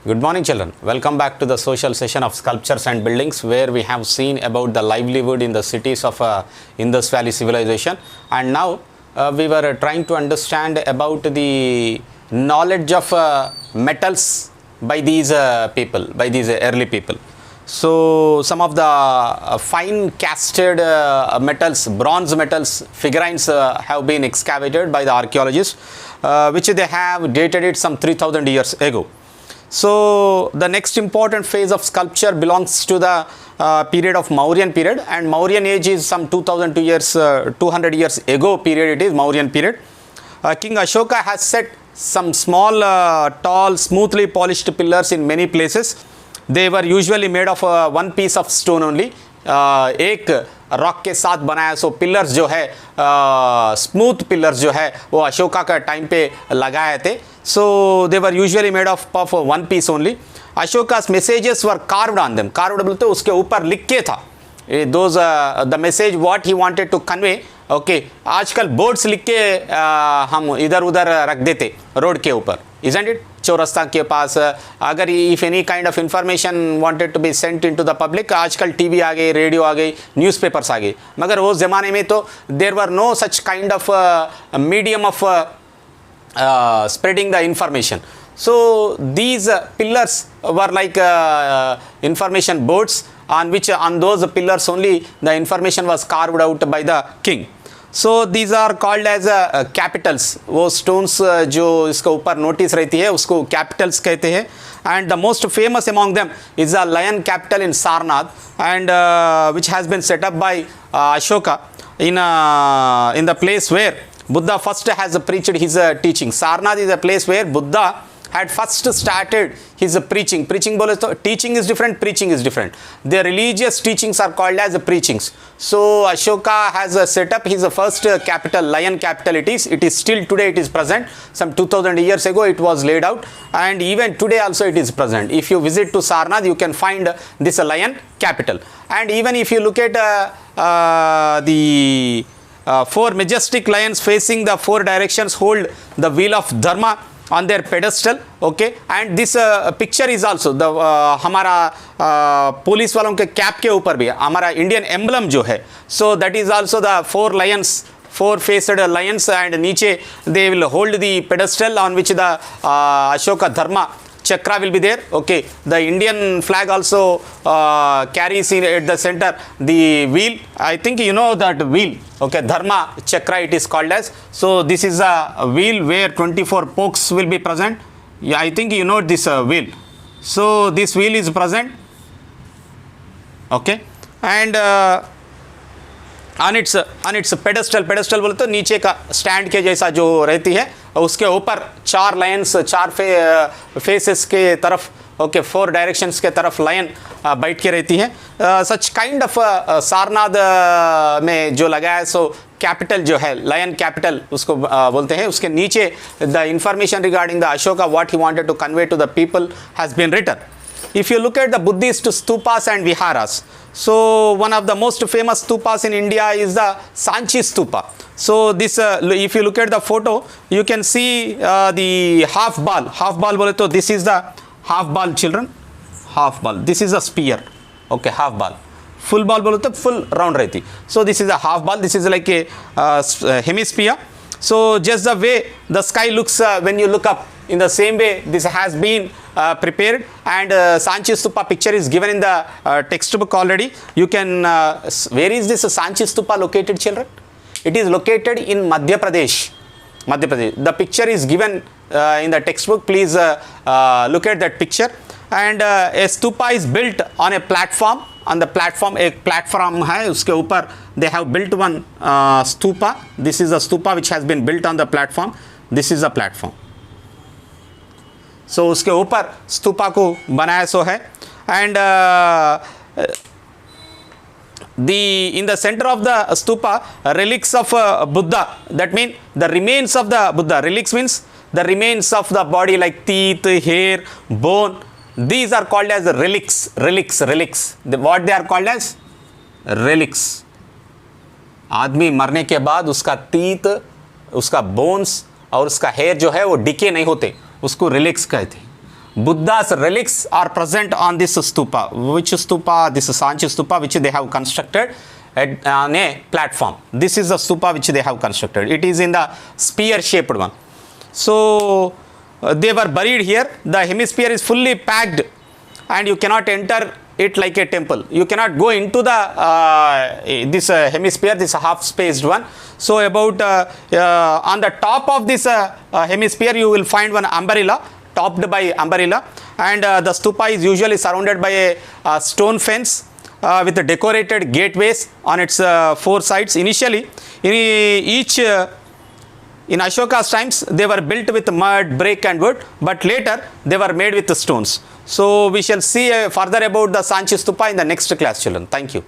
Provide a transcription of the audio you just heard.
Good morning, children. Welcome back to the social session of sculptures and buildings, where we have seen about the livelihood in the cities of Indus Valley civilization. And now we were trying to understand about the knowledge of metals by these people, by these early people. So some of the fine casted metals, bronze metals, figurines have been excavated by the archaeologists, which they have dated it some 3000 years ago. So the next important phase of sculpture belongs to the period of Mauryan period, and Mauryan age is some 2,200 years, 200 years ago period. It is Mauryan period. King Ashoka has set some small, tall, smoothly polished pillars in many places. They were usually made of one piece of stone only. एक rock के साथ बनाया. सो pillars जो है smooth pillars जो है वो अशोका का टाइम पे लगाए थे. So they were usually made of one piece only. Ashoka's messages were carved on them. carved बोलते उसके ऊपर लिख के था. those the message what he wanted to convey. Okay आजकल बोर्ड्स लिख के हम इधर उधर रख देते रोड के ऊपर, isn't it? चौरस्ता के पास अगर if any kind of information wanted to be sent into the public, आजकल टीवी आ गई, रेडियो आ गई, न्यूज़पेपर्स आ गई. मगर उस ज़माने में तो there were no such kind of medium of spreading the information. So these pillars were like information boards on which on those pillars only the information was carved out by the king. So these are called as capitals. वो stones जो इसके ऊपर notice रहती है उसको capitals कहते हैं. And the most famous among them is the lion capital in Sarnath, and which has been set up by Ashoka in the place where Buddha first has preached his teaching. Sarnath is a place where Buddha had first started his preaching. Preaching बोले तो teaching is different, preaching is different. The religious teachings are called as preachings. So Ashoka has set up his first capital, lion capital. It is still today it is present. Some 2000 years ago it was laid out, and even today also it is present. If you visit to Sarnath, you can find this lion capital. And even if you look at the four majestic lions facing the four directions hold the wheel of dharma on their pedestal. Okay, and this picture is also the हमारा police वालों के cap के ऊपर भी हमारा Indian emblem जो है. So that is also the four lions, four faced lions, and नीचे they will hold the pedestal on which the Ashoka Dharma chakra will be there. Okay, the Indian flag also carries in at the center the wheel. I think you know that wheel. Okay, Dharma chakra it is called as. So this is a wheel where 24 pokes will be present. Yeah, I think you know this wheel. So this wheel is present. Okay, and on its pedestal बोले तो नीचे का stand के जैसा जो रहती है उसके ऊपर चार लायंस, चार फेसेस के तरफ, ओके, फोर डायरेक्शंस के तरफ लायन बैठ के रहती है. सच काइंड ऑफ सारनाथ में जो लगा है सो कैपिटल जो है लायन कैपिटल उसको बोलते हैं. उसके नीचे the information regarding the Ashoka what he wanted to convey to the people has been written. If you look at the Buddhist stupas and viharas, so one of the most famous stupas in India is the Sanchi stupa. So this if you look at the photo, you can see the half ball. Half ball बोले तो this is the half ball, children. Half ball. This is a spear. Okay, half ball. Full ball बोले तो full round रहती. So this is a half ball. This is like a hemisphere. So just the way the sky looks when you look up, in the same way this has been prepared, and Sanchi Stupa picture is given in the textbook already. You can where is this Sanchi Stupa located, children? It is located in Madhya Pradesh. Madhya Pradesh. The picture is given in the textbook. Please look at that picture. And a stupa is built on a platform. On the platform एक platform है उसके ऊपर they have built one stupa. This is a stupa which has been built on the platform. This is a platform. So उसके ऊपर स्तूपा को बनाया सो है. And in the center of the stupa relics of Buddha, that means the remains of the Buddha. Relics means the remains of the body like teeth, hair, bone. These are called as relics. What they are called as relics. आदमी मरने के बाद उसका teeth, उसका bones और उसका hair जो है वो decay नहीं होते, उसको relics कहते हैं. Buddha's relics are present on this stupa. Which stupa? This is Sanchi stupa, which they have constructed on a platform. This is the stupa which they have constructed. It is in the spear shaped one. So they were buried here. The hemisphere is fully packed and you cannot enter it like a temple. You cannot go into the this hemisphere, this half spaced one. So about on the top of this hemisphere you will find one umbrella, topped by umbrella, and the stupa is usually surrounded by a stone fence with decorated gateways on its four sides. Initially in Ashoka's times they were built with mud, brick and wood, but later they were made with stones. So we shall see further about the Sanchi stupa in the next class, children. Thank you.